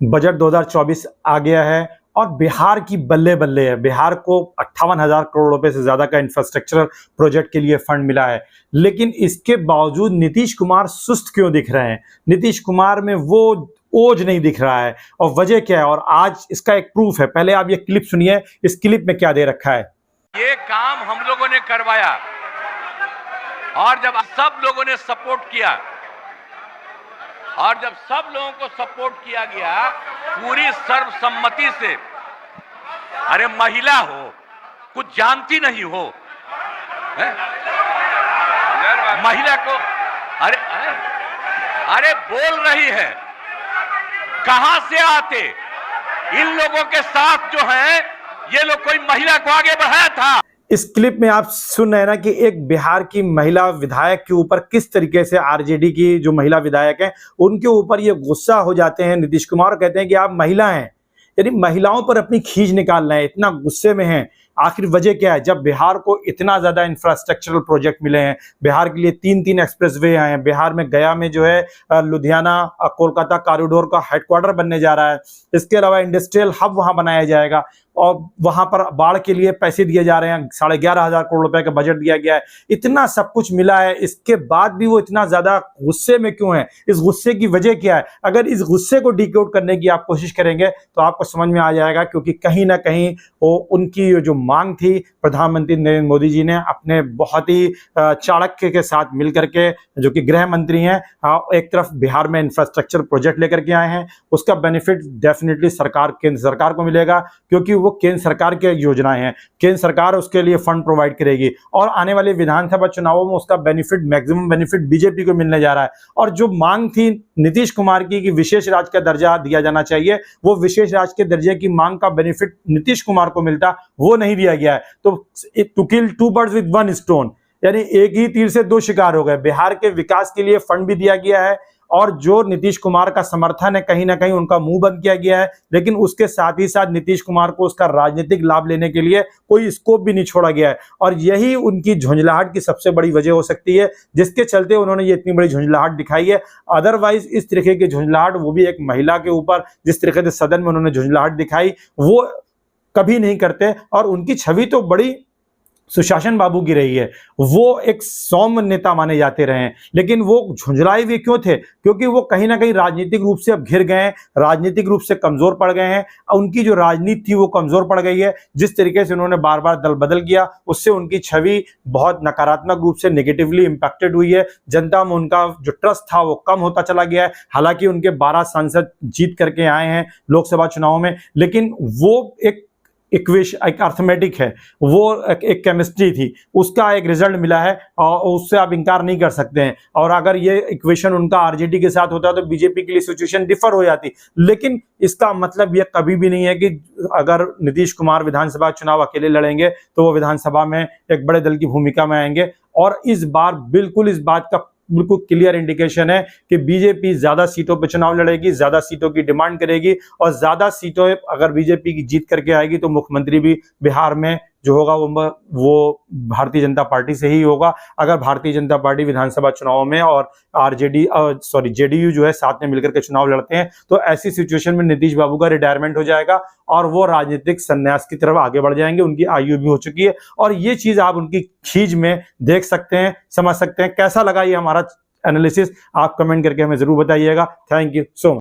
Budget 2024 आ गया है और बिहार की बल्ले बल्ले है। बिहार को 58,000 करोड़ रुपए से ज्यादा का इंफ्रास्ट्रक्चर प्रोजेक्ट के लिए फंड मिला है, लेकिन इसके बावजूद नीतीश कुमार सुस्त क्यों दिख रहे हैं? नीतीश कुमार में वो ओज नहीं दिख रहा है और वजह क्या है? और आज इसका एक प्रूफ है। पहले आप ये क्लिप सुनिए, इस क्लिप में क्या दे रखा है। ये काम हम लोगों ने करवाया और जब सब लोगों ने सपोर्ट किया और जब सब लोगों को सपोर्ट किया गया पूरी सर्वसम्मति से, अरे महिला हो, कुछ जानती नहीं हो, महिला को अरे बोल रही है, कहां से आते? इन लोगों के साथ जो है ये लोग कोई महिला को आगे बढ़ाया था। इस क्लिप में आप सुन रहे हैं ना कि एक बिहार की महिला विधायक के ऊपर किस तरीके से आरजेडी की जो महिला विधायक हैं उनके ऊपर ये गुस्सा हो जाते हैं नीतीश कुमार, कहते हैं कि आप महिला हैं, यानी महिलाओं पर अपनी खींच निकाल रहे हैं, इतना गुस्से में हैं। आखिर वजह क्या है? जब बिहार को इतना ज्यादा इंफ्रास्ट्रक्चरल प्रोजेक्ट मिले हैं, बिहार के लिए 3 एक्सप्रेसवे आए हैं, बिहार में गया में जो है लुधियाना कोलकाता कॉरिडोर का हेडक्वार्टर बनने जा रहा है, इसके अलावा इंडस्ट्रियल हब वहां बनाया जाएगा और वहां पर बाढ़ के लिए पैसे दिए जा रहे हैं, 11,500 करोड़ रुपए का बजट दिया गया है, इतना सब कुछ मिला है। इसके बाद भी वो इतना ज्यादा गुस्से में क्यों है? इस गुस्से की वजह क्या है? अगर इस गुस्से को डिकोड करने की आप कोशिश करेंगे तो आपको समझ में आ जाएगा, क्योंकि कहीं ना कहीं वो उनकी जो मांग थी प्रधानमंत्री नरेंद्र मोदी जी ने अपने बहुत ही चाणक्य के साथ मिलकर के, जो कि गृह मंत्री हैं, एक तरफ बिहार में इंफ्रास्ट्रक्चर प्रोजेक्ट लेकर के आए हैं, उसका बेनिफिट डेफिनेटली केंद्र सरकार को मिलेगा, क्योंकि वो केंद्र सरकार की योजनाएं हैं, केंद्र सरकार उसके लिए फंड प्रोवाइड करेगी और आने वाले विधानसभा चुनावों में उसका बेनिफिट, मैक्सिमम बेनिफिट बीजेपी को मिलने जा रहा है। और जो मांग थी नीतीश कुमार की कि विशेष राज्य का दर्जा दिया जाना चाहिए, वो विशेष राज्य के दर्जे की मांग का बेनिफिट नीतीश कुमार को मिलता, वो नहीं दिया गया है। तो to kill 2 birds with 1 stone, यानी एक ही तीर से 2 शिकार हो गए। बिहार के विकास के लिए फंड भी दिया गया है और जो नीतीश कुमार का समर्थन है कहीं ना कहीं उनका मुंह बंद किया गया है, लेकिन उसके साथ ही साथ नीतीश कुमार को उसका राजनीतिक लाभ लेने के लिए कोई स्कोप भी नहीं छोड़ा गया है। और यही उनकी झुंझलाहट की सबसे बड़ी वजह हो सकती है, जिसके चलते उन्होंने ये इतनी बड़ी झुंझलाहट दिखाई है। अदरवाइज इस तरीके की झुंझलाहट, वो भी एक महिला के ऊपर, जिस तरीके से सदन में उन्होंने झुंझलाहट दिखाई, वो कभी नहीं करते। और उनकी छवि तो बड़ी सुशासन बाबू की रही है, वो एक सौम्य नेता माने जाते रहे हैं, लेकिन वो झुंझलाए हुए क्यों थे? क्योंकि वो कहीं ना कहीं राजनीतिक रूप से अब घिर गए हैं, राजनीतिक रूप से कमजोर पड़ गए हैं, उनकी जो राजनीति थी वो कमजोर पड़ गई है। जिस तरीके से उन्होंने बार बार दल बदल किया, उससे उनकी छवि बहुत नकारात्मक रूप से नेगेटिवली इंपैक्टेड हुई है। जनता में उनका जो ट्रस्ट था वो कम होता चला गया है। हालांकि उनके 12 सांसद जीत करके आए हैं लोकसभा चुनाव में, लेकिन वो एक अर्थमेटिक है, वो एक केमिस्ट्री थी, उसका एक रिजल्ट मिला है और उससे आप इंकार नहीं कर सकते हैं। और अगर ये इक्वेशन उनका आरजेडी के साथ होता तो बीजेपी के लिए सिचुएशन डिफर हो जाती। लेकिन इसका मतलब ये कभी भी नहीं है कि अगर नीतीश कुमार विधानसभा चुनाव अकेले लड़ेंगे तो वो विधानसभा में एक बड़े दल की भूमिका में आएंगे। और इस बार बिल्कुल इस बात का बिल्कुल क्लियर इंडिकेशन है कि बीजेपी ज्यादा सीटों पर चुनाव लड़ेगी, ज्यादा सीटों की डिमांड करेगी और ज्यादा सीटों अगर बीजेपी की जीत करके आएगी तो मुख्यमंत्री भी बिहार में जो होगा वो भारतीय जनता पार्टी से ही होगा। अगर भारतीय जनता पार्टी विधानसभा चुनाव में और जेडीयू जो है साथ में मिलकर के चुनाव लड़ते हैं तो ऐसी सिचुएशन में नीतीश बाबू का रिटायरमेंट हो जाएगा और वो राजनीतिक संन्यास की तरफ आगे बढ़ जाएंगे। उनकी आयु भी हो चुकी है और ये चीज आप उनकी खींच में देख सकते हैं, समझ सकते हैं। कैसा लगा ये हमारा एनालिसिस? आप कमेंट करके हमें जरूर बताइएगा। Thank you so much.